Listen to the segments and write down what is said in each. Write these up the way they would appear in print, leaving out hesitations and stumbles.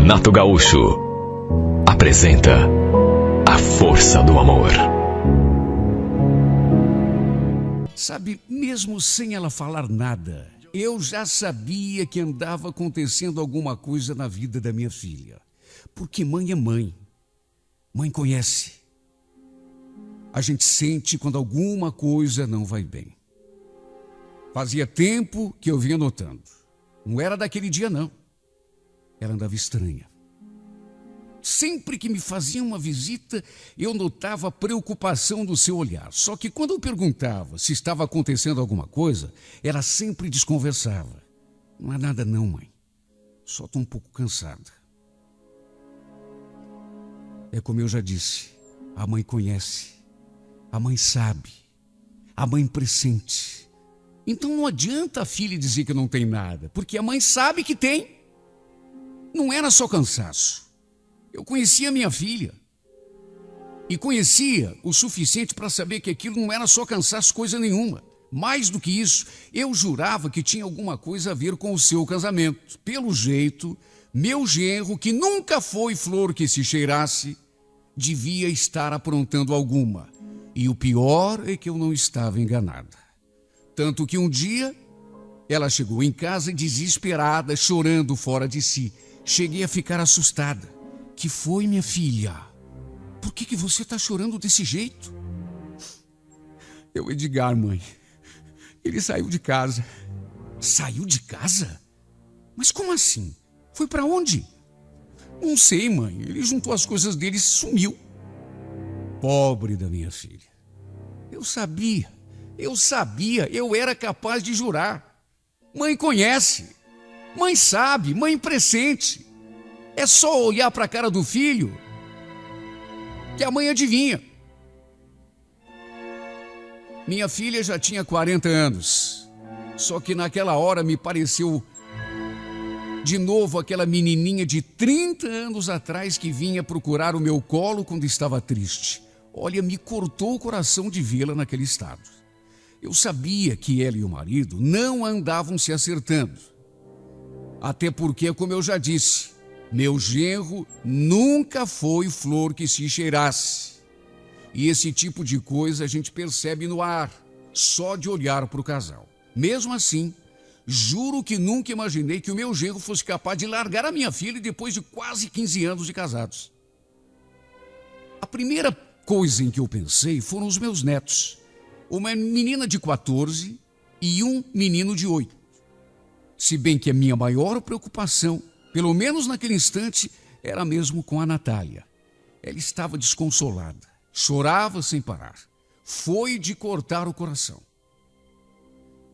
Renato Gaúcho apresenta A Força do Amor. Sabe, mesmo sem ela falar nada, eu já sabia que andava acontecendo alguma coisa na vida da minha filha. Porque mãe é mãe. Mãe conhece. A gente sente quando alguma coisa não vai bem. Fazia tempo que eu vinha notando. Não era daquele dia, não. Ela andava estranha. Sempre que me fazia uma visita, eu notava a preocupação do seu olhar. Só que quando eu perguntava se estava acontecendo alguma coisa, ela sempre desconversava. Não há nada não, mãe. Só estou um pouco cansada. É como eu já disse, a mãe conhece, a mãe sabe, a mãe pressente. Então não adianta a filha dizer que não tem nada, porque a mãe sabe que tem. Não era só cansaço. Eu conhecia minha filha. E conhecia o suficiente para saber que aquilo não era só cansaço, coisa nenhuma. Mais do que isso, eu jurava que tinha alguma coisa a ver com o seu casamento. Pelo jeito, meu genro, que nunca foi flor que se cheirasse, devia estar aprontando alguma. E o pior é que eu não estava enganada. Tanto que um dia, ela chegou em casa desesperada, chorando fora de si. Cheguei a ficar assustada. Que foi, minha filha? Por que você está chorando desse jeito? É o Edgar, mãe. Ele saiu de casa. Saiu de casa? Mas como assim? Foi para onde? Não sei, mãe. Ele juntou as coisas dele e sumiu. Pobre da minha filha. Eu sabia, eu era capaz de jurar. Mãe conhece, mãe sabe, mãe pressente. É só olhar para a cara do filho que a mãe adivinha. Minha filha já tinha 40 anos, só que naquela hora me pareceu de novo aquela menininha de 30 anos atrás que vinha procurar o meu colo quando estava triste. Olha, me cortou o coração de vê-la naquele estado. Eu sabia que ela e o marido não andavam se acertando. Até porque, como eu já disse, meu genro nunca foi flor que se cheirasse. E esse tipo de coisa a gente percebe no ar, só de olhar para o casal. Mesmo assim, juro que nunca imaginei que o meu genro fosse capaz de largar a minha filha depois de quase 15 anos de casados. A primeira coisa em que eu pensei foram os meus netos. Uma menina de 14 e um menino de 8. Se bem que a minha maior preocupação, pelo menos naquele instante, era mesmo com a Natália. Ela estava desconsolada, chorava sem parar. Foi de cortar o coração.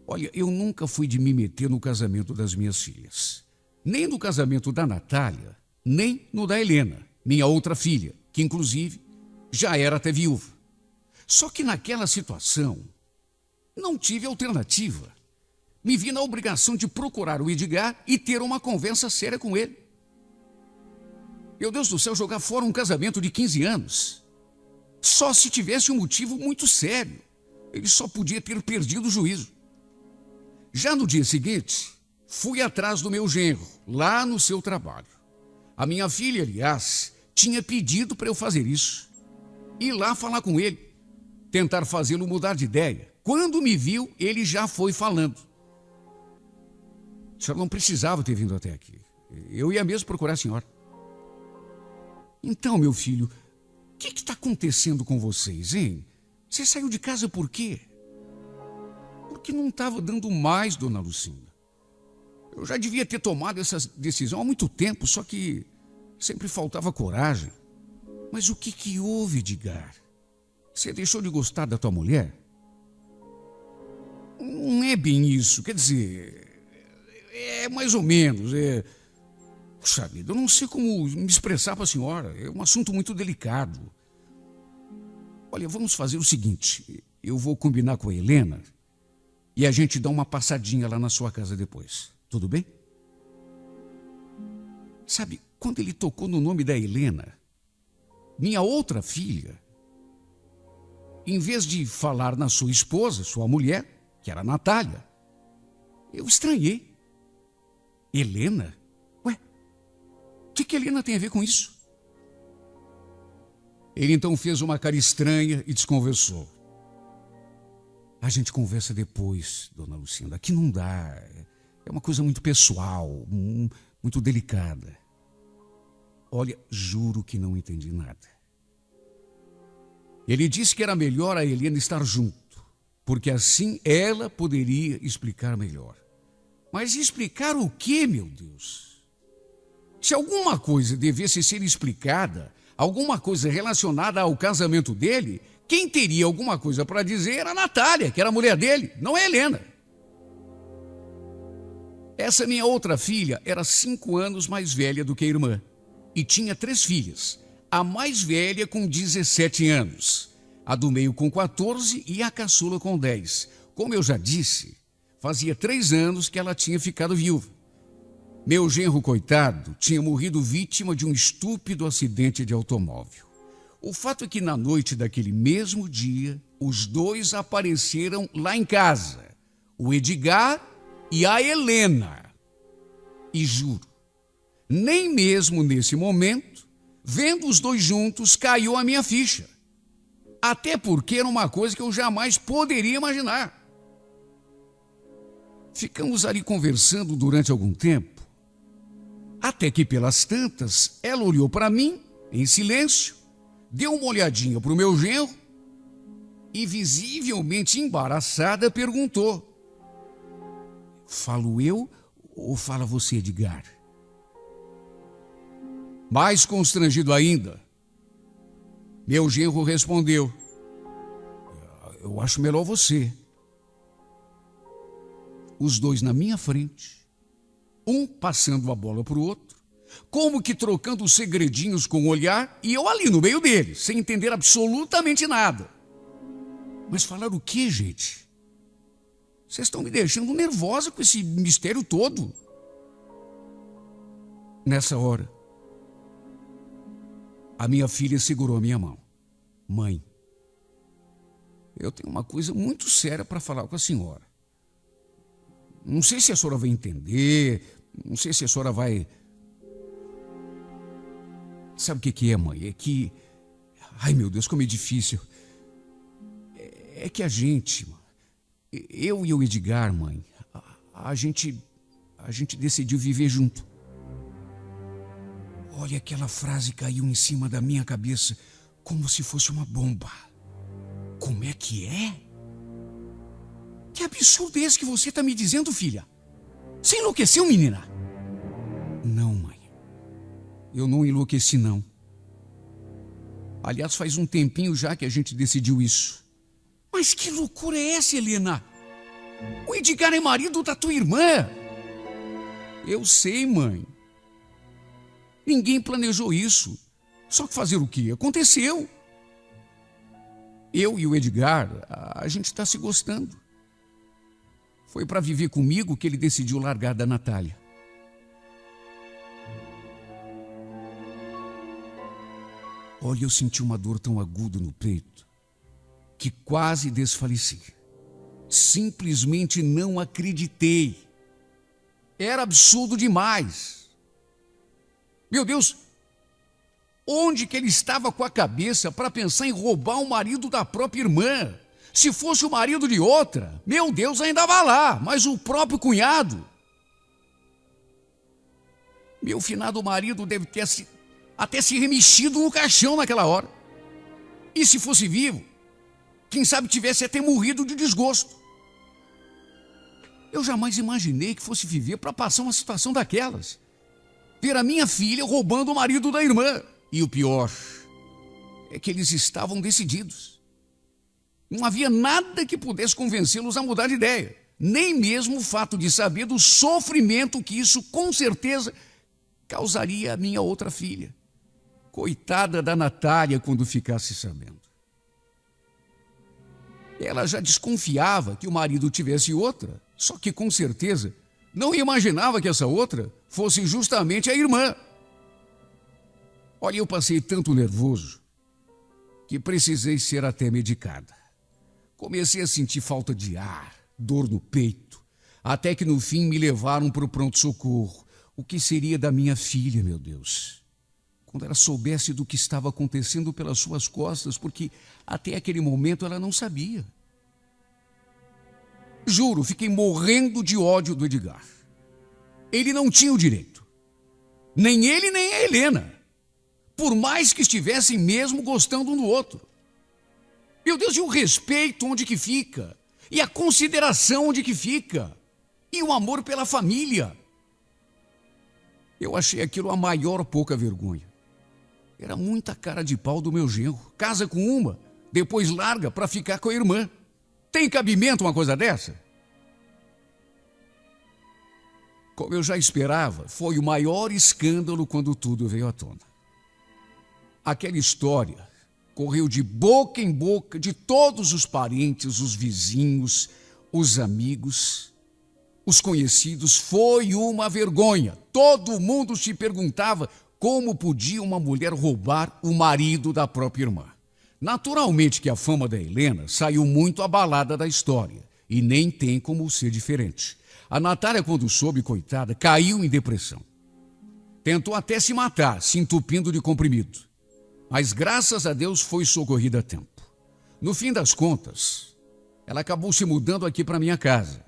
Olha, eu nunca fui de me meter no casamento das minhas filhas. Nem no casamento da Natália, nem no da Helena, minha outra filha, que inclusive já era até viúva. Só que naquela situação, não tive alternativa. Me vi na obrigação de procurar o Edgar e ter uma conversa séria com ele. Meu Deus do céu, jogar fora um casamento de 15 anos. Só se tivesse um motivo muito sério. Ele só podia ter perdido o juízo. Já no dia seguinte, fui atrás do meu genro, lá no seu trabalho. A minha filha, aliás, tinha pedido para eu fazer isso. Ir lá falar com ele, tentar fazê-lo mudar de ideia. Quando me viu, ele já foi falando. A senhora não precisava ter vindo até aqui. Eu ia mesmo procurar a senhora. Então, meu filho, o que está acontecendo com vocês, hein? Você saiu de casa por quê? Porque não estava dando mais, dona Lucinda. Eu já devia ter tomado essa decisão há muito tempo, só que sempre faltava coragem. Mas o que houve, Edgar? Você deixou de gostar da tua mulher? Não é bem isso, quer dizer, é mais ou menos, Puxa vida, eu não sei como me expressar para a senhora, é um assunto muito delicado. Olha, vamos fazer o seguinte, eu vou combinar com a Helena e a gente dá uma passadinha lá na sua casa depois, tudo bem? Sabe, quando ele tocou no nome da Helena, minha outra filha, em vez de falar na sua esposa, sua mulher, que era a Natália, eu estranhei. Helena? Ué, que a Helena tem a ver com isso? Ele então fez uma cara estranha e desconversou. A gente conversa depois, dona Lucinda. Aqui não dá. É uma coisa muito pessoal, muito delicada. Olha, juro que não entendi nada. Ele disse que era melhor a Helena estar junto, porque assim ela poderia explicar melhor. Mas explicar o quê, meu Deus? Se alguma coisa devesse ser explicada, alguma coisa relacionada ao casamento dele, quem teria alguma coisa para dizer era a Natália, que era a mulher dele, não é a Helena. Essa minha outra filha era 5 anos mais velha do que a irmã e tinha 3 filhas. A mais velha com 17 anos, a do meio com 14 e a caçula com 10. Como eu já disse, fazia 3 anos que ela tinha ficado viúva. Meu genro, coitado, tinha morrido vítima de um estúpido acidente de automóvel. O fato é que na noite daquele mesmo dia, os 2 apareceram lá em casa, o Edgar e a Helena. E juro, nem mesmo nesse momento, vendo os 2 juntos, caiu a minha ficha. Até porque era uma coisa que eu jamais poderia imaginar. Ficamos ali conversando durante algum tempo, até que pelas tantas, ela olhou para mim, em silêncio, deu uma olhadinha para o meu genro e, visivelmente embaraçada, perguntou: falo eu ou fala você, Edgar? Mais constrangido ainda, meu genro respondeu: eu acho melhor você. Os 2 na minha frente, um passando a bola para o outro, como que trocando segredinhos com o olhar, e eu ali no meio deles, sem entender absolutamente nada. Mas falar o quê, gente? Vocês estão me deixando nervosa com esse mistério todo. Nessa hora, a minha filha segurou a minha mão. Mãe, eu tenho uma coisa muito séria para falar com a senhora. Não sei se a senhora vai entender, não sei se a senhora vai... Sabe o que é, mãe? É que... Ai, meu Deus, como é difícil. É que a gente... Eu e o Edgar, mãe, a gente decidiu viver junto. Olha, aquela frase caiu em cima da minha cabeça como se fosse uma bomba. Como é que é? Que absurdo é esse que você está me dizendo, filha? Você enlouqueceu, menina? Não, mãe. Eu não enlouqueci, não. Aliás, faz um tempinho já que a gente decidiu isso. Mas que loucura é essa, Helena? O Edgar é marido da tua irmã. Eu sei, mãe. Ninguém planejou isso. Só que fazer o quê? Aconteceu. Eu e o Edgar, a gente está se gostando. Foi para viver comigo que ele decidiu largar da Natália. Olha, eu senti uma dor tão aguda no peito que quase desfaleci. Simplesmente não acreditei. Era absurdo demais. Meu Deus, onde que ele estava com a cabeça para pensar em roubar o marido da própria irmã? Se fosse o marido de outra, meu Deus, ainda vai lá, mas o próprio cunhado. Meu finado marido deve ter até se remexido no caixão naquela hora. E se fosse vivo, quem sabe tivesse até morrido de desgosto. Eu jamais imaginei que fosse viver para passar uma situação daquelas. Ver a minha filha roubando o marido da irmã. E o pior é que eles estavam decididos. Não havia nada que pudesse convencê-los a mudar de ideia. Nem mesmo o fato de saber do sofrimento que isso com certeza causaria à minha outra filha. Coitada da Natália quando ficasse sabendo. Ela já desconfiava que o marido tivesse outra, só que com certeza não imaginava que essa outra fosse justamente a irmã. Olha, eu passei tanto nervoso que precisei ser até medicada. Comecei a sentir falta de ar, dor no peito, até que no fim me levaram para o pronto-socorro, O que seria da minha filha, meu Deus, quando ela soubesse do que estava acontecendo pelas suas costas, porque até aquele momento ela não sabia. Juro, fiquei morrendo de ódio do Edgar. Ele não tinha o direito. Nem ele, nem a Helena. Por mais que estivessem mesmo gostando um do outro. Meu Deus, e o respeito onde que fica? E a consideração onde que fica? E o amor pela família? Eu achei aquilo a maior pouca vergonha. Era muita cara de pau do meu genro. Casa com uma, depois larga para ficar com a irmã. Tem cabimento uma coisa dessa? Como eu já esperava, foi o maior escândalo quando tudo veio à tona. Aquela história correu de boca em boca de todos os parentes, os vizinhos, os amigos, os conhecidos. Foi uma vergonha. Todo mundo se perguntava como podia uma mulher roubar o marido da própria irmã. Naturalmente que a fama da Helena saiu muito abalada da história, e nem tem como ser diferente. A Natália, quando soube, coitada, caiu em depressão. Tentou até se matar, se entupindo de comprimido. Mas, graças a Deus, foi socorrida a tempo. No fim das contas, ela acabou se mudando aqui para minha casa,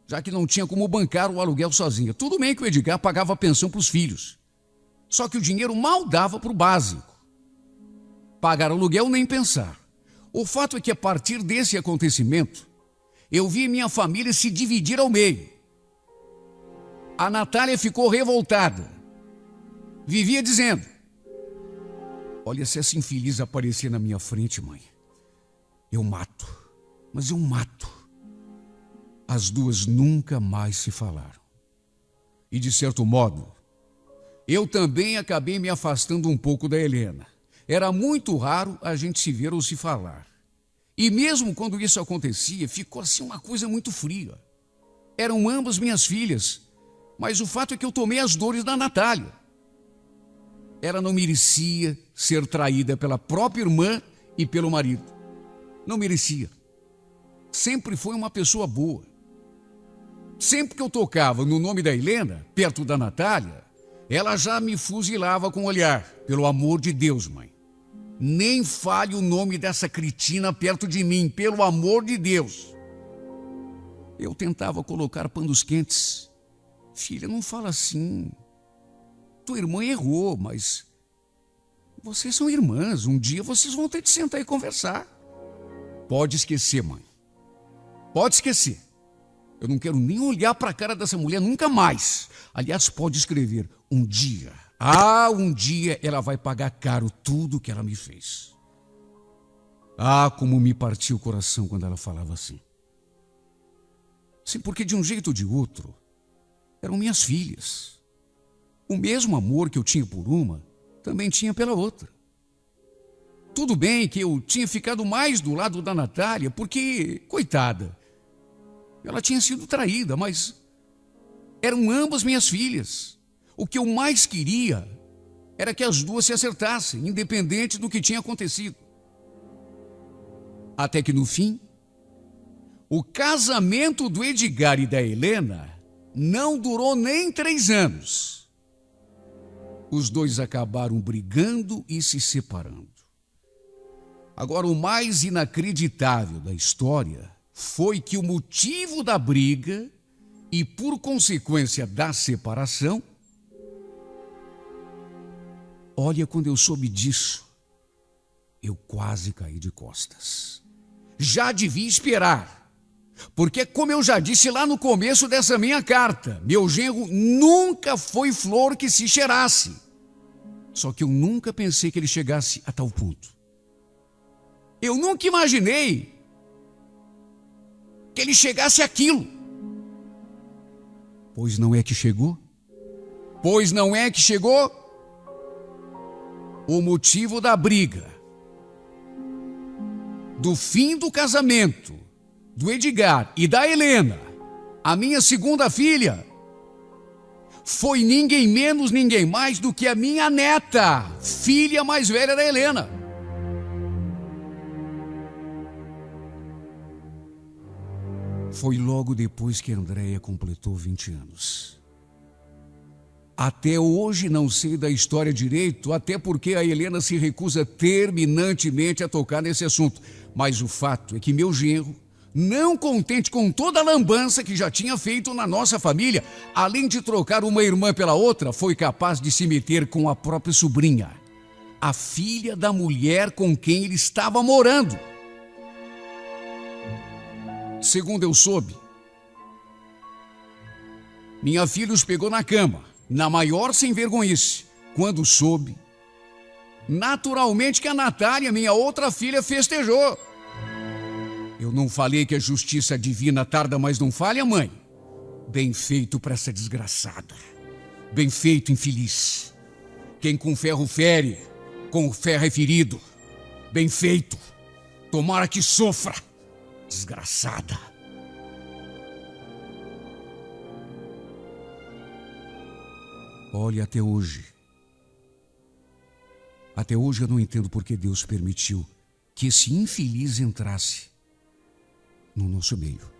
já que não tinha como bancar o aluguel sozinha. Tudo bem que o Edgar pagava a pensão para os filhos, só que o dinheiro mal dava para o básico. Pagar aluguel nem pensar. O fato é que, a partir desse acontecimento, eu vi minha família se dividir ao meio. A Natália ficou revoltada. Vivia dizendo: olha, se essa infeliz aparecer na minha frente, mãe, eu mato. Mas eu mato. As duas nunca mais se falaram. E, de certo modo, eu também acabei me afastando um pouco da Helena. Era muito raro a gente se ver ou se falar. E mesmo quando isso acontecia, ficou assim uma coisa muito fria. Eram ambas minhas filhas, mas o fato é que eu tomei as dores da Natália. Ela não merecia ser traída pela própria irmã e pelo marido. Não merecia. Sempre foi uma pessoa boa. Sempre que eu tocava no nome da Helena, perto da Natália, ela já me fuzilava com o olhar. Pelo amor de Deus, mãe, nem fale o nome dessa cretina perto de mim, pelo amor de Deus. Eu tentava colocar panos quentes. Filha, não fala assim. Tua irmã errou, mas vocês são irmãs. Um dia vocês vão ter de sentar e conversar. Pode esquecer, mãe. Pode esquecer. Eu não quero nem olhar para a cara dessa mulher nunca mais. Aliás, pode escrever: um dia. Um dia ela vai pagar caro tudo que ela me fez. Como me partiu o coração quando ela falava assim. Sim, porque de um jeito ou de outro, eram minhas filhas. O mesmo amor que eu tinha por uma, também tinha pela outra. Tudo bem que eu tinha ficado mais do lado da Natália, porque, coitada, ela tinha sido traída, mas eram ambas minhas filhas. O que eu mais queria era que as duas se acertassem, independente do que tinha acontecido. Até que, no fim, o casamento do Edgar e da Helena não durou nem 3 anos. Os dois acabaram brigando e se separando. Agora, o mais inacreditável da história foi que o motivo da briga e, por consequência, da separação, olha, quando eu soube disso, eu quase caí de costas. Já devia esperar, porque, como eu já disse lá no começo dessa minha carta, meu genro nunca foi flor que se cheirasse. Só que eu nunca pensei que ele chegasse a tal ponto. Eu nunca imaginei que ele chegasse àquilo. Pois não é que chegou? Pois não é que chegou? O motivo da briga, do fim do casamento do Edgar e da Helena, a minha segunda filha, foi ninguém menos, ninguém mais do que a minha neta, filha mais velha da Helena. Foi logo depois que a Andréia completou 20 anos. Até hoje não sei da história direito, até porque a Helena se recusa terminantemente a tocar nesse assunto. Mas o fato é que meu genro, não contente com toda a lambança que já tinha feito na nossa família, além de trocar uma irmã pela outra, foi capaz de se meter com a própria sobrinha, a filha da mulher com quem ele estava morando. Segundo eu soube, minha filha os pegou na cama, na maior sem-vergonhice, quando soube, naturalmente, que a Natália, minha outra filha, festejou. Eu não falei que a justiça divina tarda, mas não falha, mãe? Bem feito para essa desgraçada. Bem feito, infeliz. Quem com ferro fere, com ferro é ferido. Bem feito. Tomara que sofra. Desgraçada. Olha, até hoje eu não entendo por que Deus permitiu que esse infeliz entrasse no nosso meio.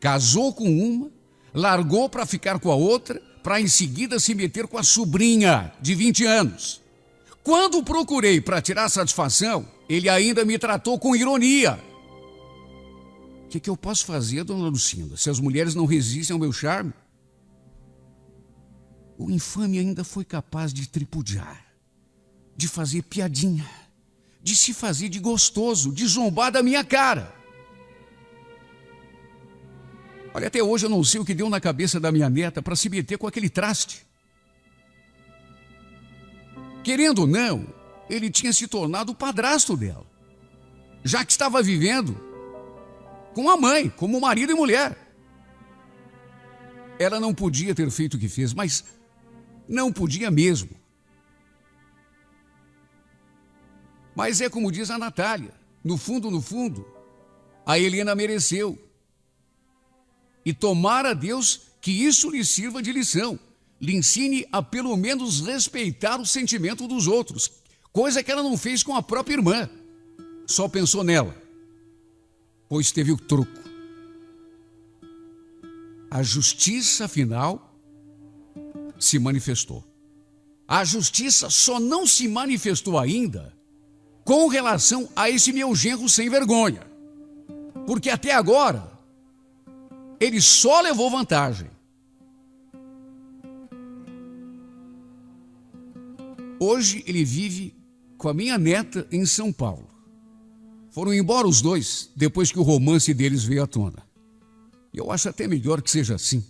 Casou com uma, largou para ficar com a outra, para em seguida se meter com a sobrinha de 20 anos. Quando procurei para tirar satisfação, ele ainda me tratou com ironia. O que eu posso fazer, dona Lucinda, se as mulheres não resistem ao meu charme? O infame ainda foi capaz de tripudiar, de fazer piadinha, de se fazer de gostoso, de zombar da minha cara. Olha, até hoje eu não sei o que deu na cabeça da minha neta para se meter com aquele traste. Querendo ou não, ele tinha se tornado o padrasto dela, já que estava vivendo com a mãe, como marido e mulher. Ela não podia ter feito o que fez, mas não podia mesmo. Mas é como diz a Natália, no fundo, a Helena mereceu. E tomara a Deus que isso lhe sirva de lição, lhe ensine a pelo menos respeitar o sentimento dos outros, coisa que ela não fez com a própria irmã, só pensou nela, pois teve o troco. A justiça, afinal, se manifestou. A justiça só não se manifestou ainda com relação a esse meu genro sem vergonha, porque até agora ele só levou vantagem. Hoje ele vive com a minha neta em São Paulo. Foram embora os dois depois que o romance deles veio à tona. E eu acho até melhor que seja assim.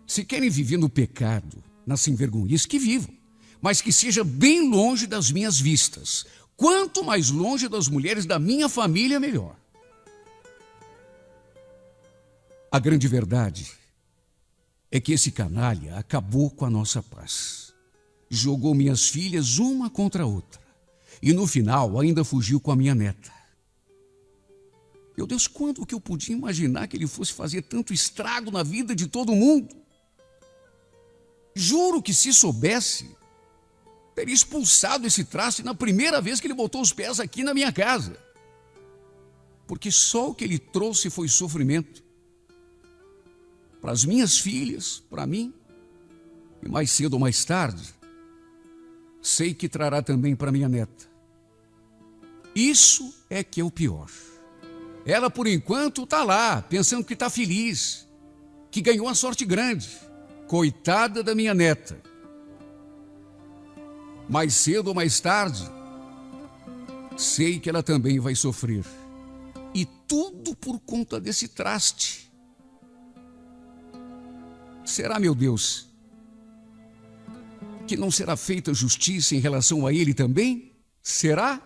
Se querem viver no pecado, na sem-vergonhice, que vivam, mas que seja bem longe das minhas vistas. Quanto mais longe das mulheres da minha família, melhor. A grande verdade é que esse canalha acabou com a nossa paz. Jogou minhas filhas uma contra a outra. E no final ainda fugiu com a minha neta. Meu Deus, quando que eu podia imaginar que ele fosse fazer tanto estrago na vida de todo mundo? Juro que se soubesse, teria expulsado esse traste na primeira vez que ele botou os pés aqui na minha casa. Porque só o que ele trouxe foi sofrimento. Para as minhas filhas, para mim, e mais cedo ou mais tarde, sei que trará também para minha neta. Isso é que é o pior. Ela, por enquanto, está lá, pensando que está feliz, que ganhou uma sorte grande. Coitada da minha neta. Mais cedo ou mais tarde, sei que ela também vai sofrer. E tudo por conta desse traste. Será, meu Deus, que não será feita justiça em relação a ele também? Será?